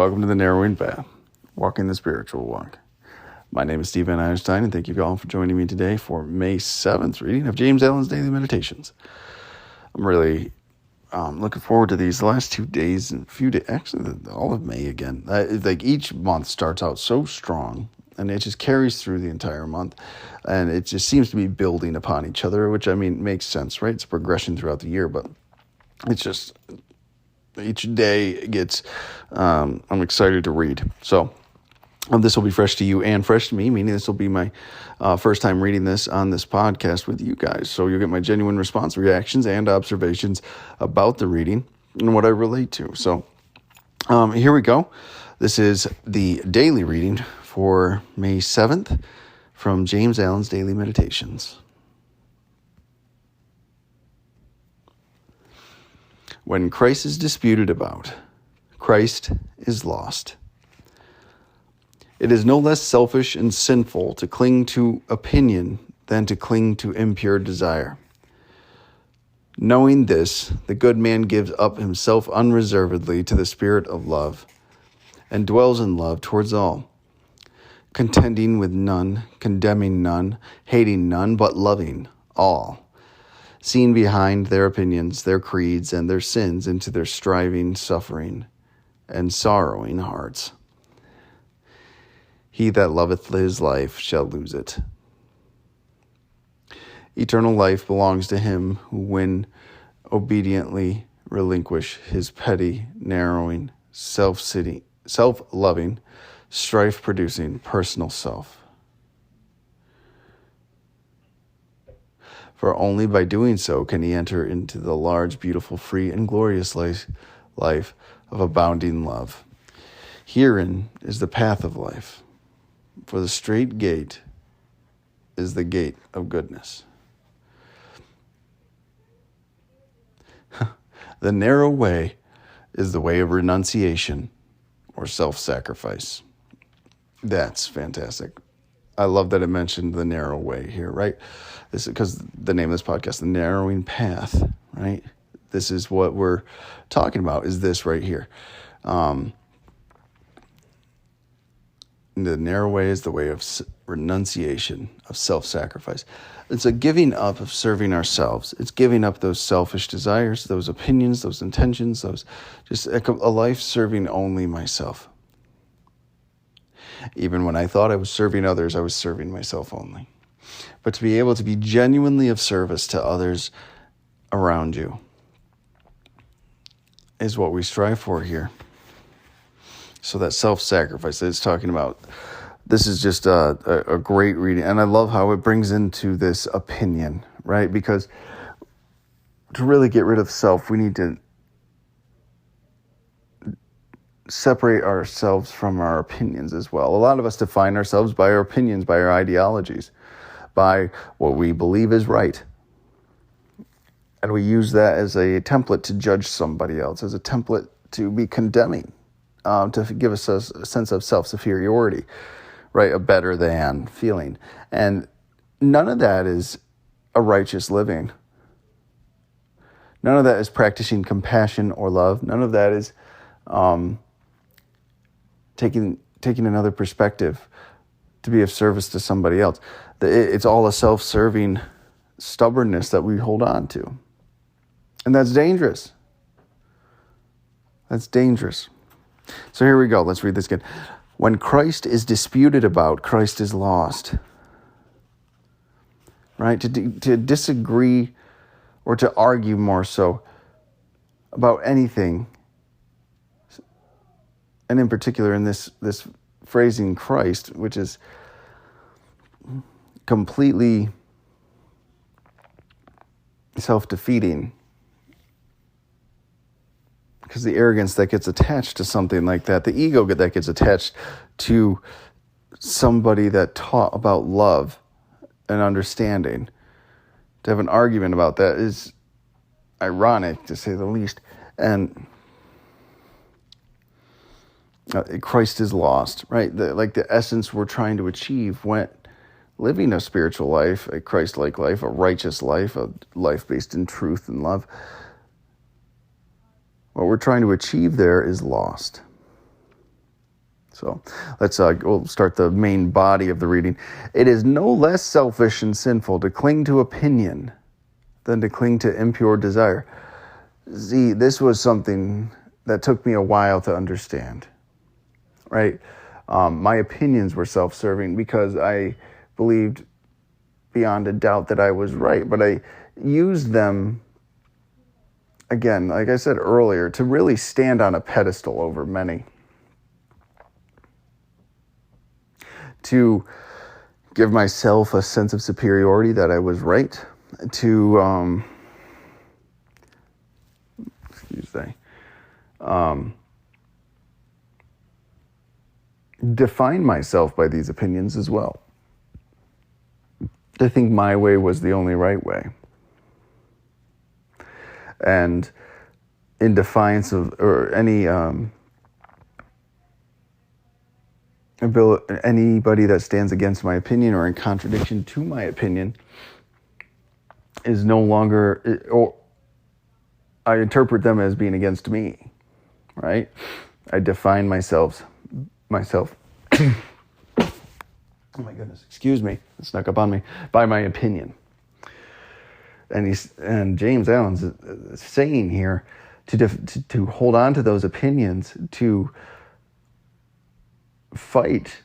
welcome to the Narrowing Path, walking the spiritual walk. My name is Steve Einstein, and thank you all for joining me today for May 7th reading of James Allen's Daily Meditations. I'm really looking forward to these last 2 days and few days, actually all of May again. Like each month starts out so strong, and it just carries through the entire month, and it just seems to be building upon each other, which I mean makes sense, right? It's a progression throughout the year, but it's just each day gets, I'm excited to read. So this will be fresh to you and fresh to me, meaning this will be my first time reading this on this podcast with you guys. So you'll get my genuine response, reactions, and observations about the reading and what I relate to. So here we go. This is the daily reading for May 7th from James Allen's Daily Meditations. When Christ is disputed about, Christ is lost. It is no less selfish and sinful to cling to opinion than to cling to impure desire. Knowing this, the good man gives up himself unreservedly to the spirit of love, and dwells in love towards all, contending with none, condemning none, hating none, but loving all, seeing behind their opinions, their creeds, and their sins into their striving, suffering, and sorrowing hearts. He that loveth his life shall lose it. Eternal life belongs to him who, when obediently relinquish his petty, narrowing, self-loving, strife-producing personal self. For only by doing so can he enter into the large, beautiful, free, and glorious life of abounding love. Herein is the path of life, for the straight gate is the gate of goodness. The narrow way is the way of renunciation or self-sacrifice. That's fantastic. I love that it mentioned the narrow way here, right? This is because the name of this podcast, The Narrowing Path, right? This is what we're talking about, is this right here. The narrow way is the way of renunciation, of self-sacrifice. It's a giving up of serving ourselves. It's giving up those selfish desires, those opinions, those intentions, those just a life serving only myself. Even when I thought I was serving others, I was serving myself only. But to be able to be genuinely of service to others around you is what we strive for here. So that self-sacrifice that it's talking about, this is just a great reading. And I love how it brings into this opinion, right? Because to really get rid of self, we need to separate ourselves from our opinions as well. A lot of us define ourselves by our opinions, by our ideologies, by what we believe is right. And we use that as a template to judge somebody else, as a template to be condemning, to give us a sense of self-superiority, right? A better than feeling. And none of that is a righteous living. None of that is practicing compassion or love. None of that is taking another perspective to be of service to somebody else. It's all a self-serving stubbornness that we hold on to. And that's dangerous. That's dangerous. So here we go. Let's read this again. When Christ is disputed about, Christ is lost. Right? To disagree or to argue more so about anything, and in particular in this phrasing Christ, which is completely self-defeating, because the arrogance that gets attached to something like that, the ego that gets attached to somebody that taught about love and understanding, to have an argument about that is ironic, to say the least. And Christ is lost, right? The essence we're trying to achieve when living a spiritual life, a Christ-like life, a righteous life, a life based in truth and love. What we're trying to achieve there is lost. So we'll start the main body of the reading. It is no less selfish and sinful to cling to opinion than to cling to impure desire. See, this was something that took me a while to understand, right? My opinions were self-serving because I believed beyond a doubt that I was right, but I used them, again, like I said earlier, to really stand on a pedestal over many. To give myself a sense of superiority that I was right, to define myself by these opinions as well. I think my way was the only right way. And in defiance of or anybody that stands against my opinion or in contradiction to my opinion is no longer, or I interpret them as being against me, right? I define myself. Oh my goodness, excuse me, it snuck up on me, by my opinion. And James Allen's saying here to hold on to those opinions, to fight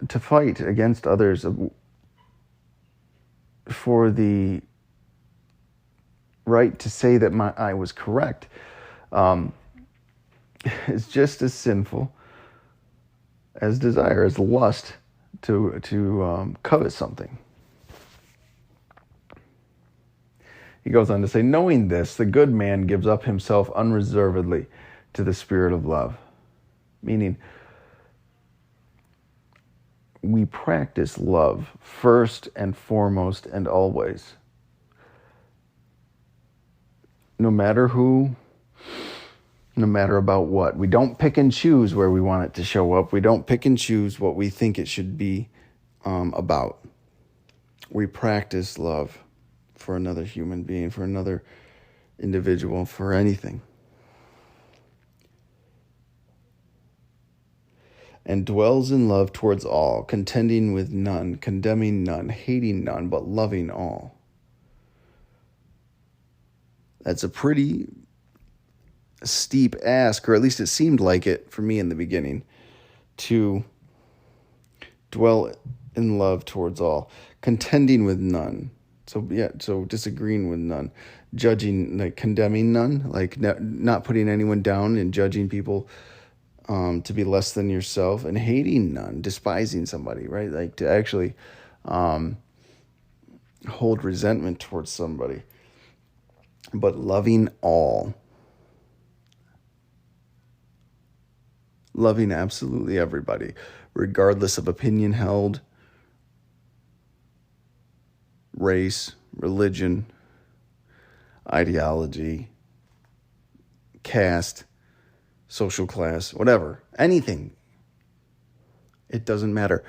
against others for the right to say that I was correct, is just as sinful as desire, as lust to covet something. He goes on to say, knowing this, the good man gives up himself unreservedly to the spirit of love. Meaning, we practice love first and foremost and always. No matter who, no matter about what. We don't pick and choose where we want it to show up. We don't pick and choose what we think it should be about. We practice love for another human being, for another individual, for anything. And dwells in love towards all, contending with none, condemning none, hating none, but loving all. That's a pretty steep ask, or at least it seemed like it for me in the beginning, to dwell in love towards all, contending with none. So disagreeing with none, judging, like condemning none, like not putting anyone down and judging people to be less than yourself, and hating none, despising somebody, right? Like to actually hold resentment towards somebody, but loving all. Loving absolutely everybody, regardless of opinion held, race, religion, ideology, caste, social class, whatever, anything. It doesn't matter.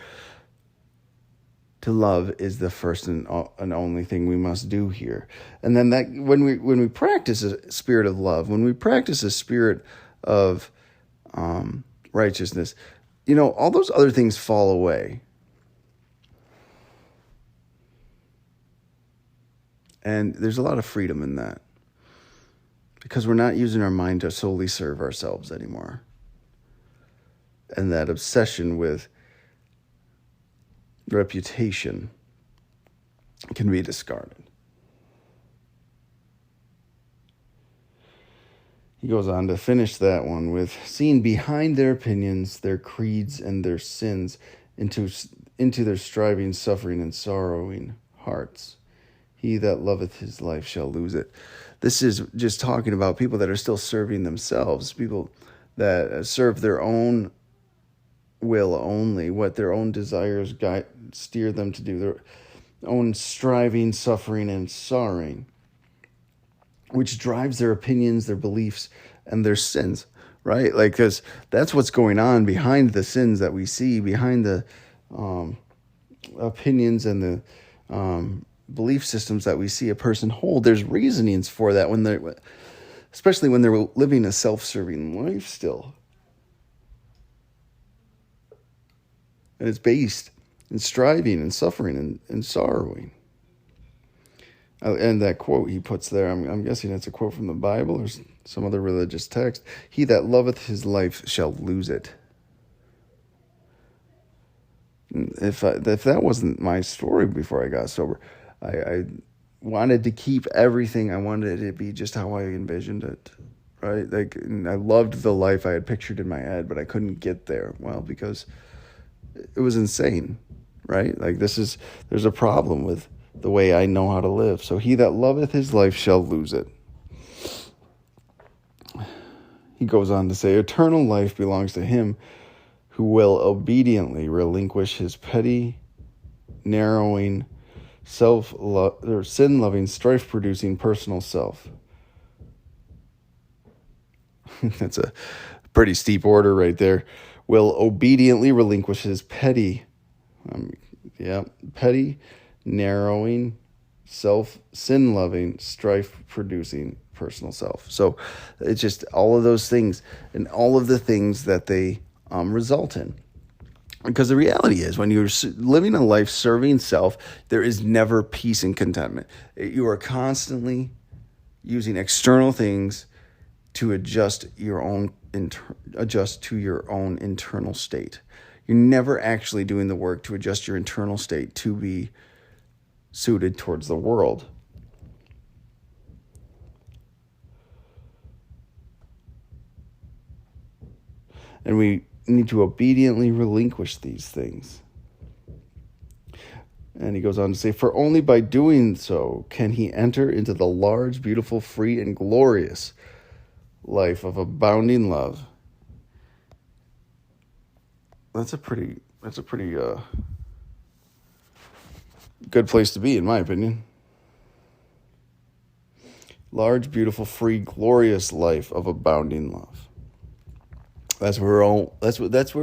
To love is the first and only thing we must do here. And then that when we practice a spirit of love, when we practice a spirit of righteousness, all those other things fall away. And there's a lot of freedom in that, because we're not using our mind to solely serve ourselves anymore. And that obsession with reputation can be discarded. He goes on to finish that one with, seeing behind their opinions, their creeds, and their sins into their striving, suffering, and sorrowing hearts. He that loveth his life shall lose it. This is just talking about people that are still serving themselves, people that serve their own will only, what their own desires steer them to do, their own striving, suffering, and sorrowing, which drives their opinions, their beliefs, and their sins, right? Like, because that's what's going on behind the sins that we see, behind the opinions and the belief systems that we see a person hold. There's reasonings for that especially when they're living a self-serving life still. And it's based in striving and suffering and sorrowing. And that quote he puts there, I'm guessing it's a quote from the Bible or some other religious text. He that loveth his life shall lose it. If that wasn't my story before I got sober, I wanted to keep everything. I wanted it to be just how I envisioned it, right? Like, and I loved the life I had pictured in my head, but I couldn't get there. Well, because it was insane, right? Like, there's a problem with the way I know how to live. So he that loveth his life shall lose it. He goes on to say, eternal life belongs to him who will obediently relinquish his petty, narrowing, sin-loving, strife-producing personal self. That's a pretty steep order right there. Will obediently relinquish his petty, narrowing, sin-loving, strife-producing personal self. So it's just all of those things and all of the things that they result in. Because the reality is, when you're living a life serving self, there is never peace and contentment. You are constantly using external things to adjust to your own internal state. You're never actually doing the work to adjust your internal state to be suited towards the world. And we need to obediently relinquish these things. And he goes on to say, for only by doing so can he enter into the large, beautiful, free, and glorious life of abounding love. That's a pretty good place to be, in my opinion. Large, beautiful, free, glorious life of abounding love. That's where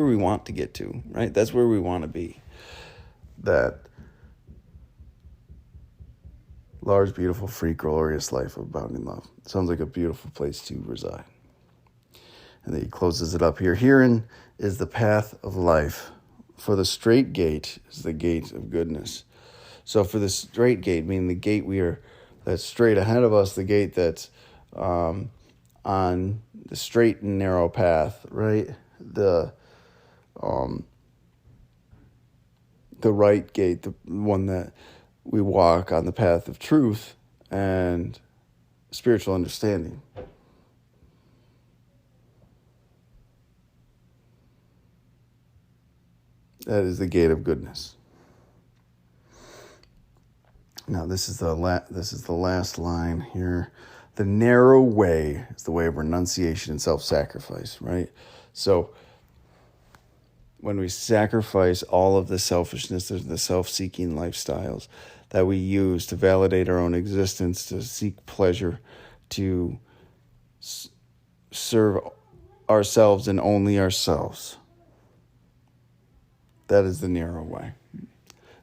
we want to get to, right? That's where we want to be. That large, beautiful, free, glorious life of abounding love. Sounds like a beautiful place to reside. And then he closes it up here. Herein is the path of life. For the straight gate is the gate of goodness. So for the straight gate, meaning the gate that's straight ahead of us, the gate that's on the straight and narrow path, right? The right gate, the one that we walk on the path of truth and spiritual understanding. That is the gate of goodness. Now this is the last line here. The narrow way is the way of renunciation and self-sacrifice, right? So when we sacrifice all of the selfishness, the self-seeking lifestyles that we use to validate our own existence, to seek pleasure, to serve ourselves and only ourselves, that is the narrow way.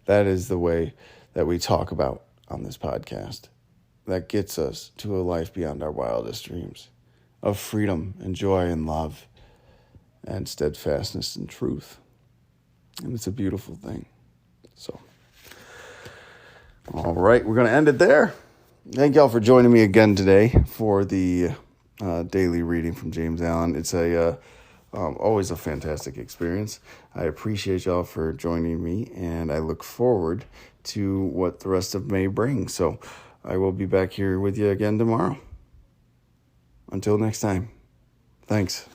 That is the way that we talk about on this podcast. That gets us to a life beyond our wildest dreams of freedom and joy and love and steadfastness and truth. And it's a beautiful thing. So, all right, we're going to end it there. Thank y'all for joining me again today for the daily reading from James Allen. It's always a fantastic experience. I appreciate y'all for joining me, and I look forward to what the rest of May brings. So I will be back here with you again tomorrow. Until next time, thanks.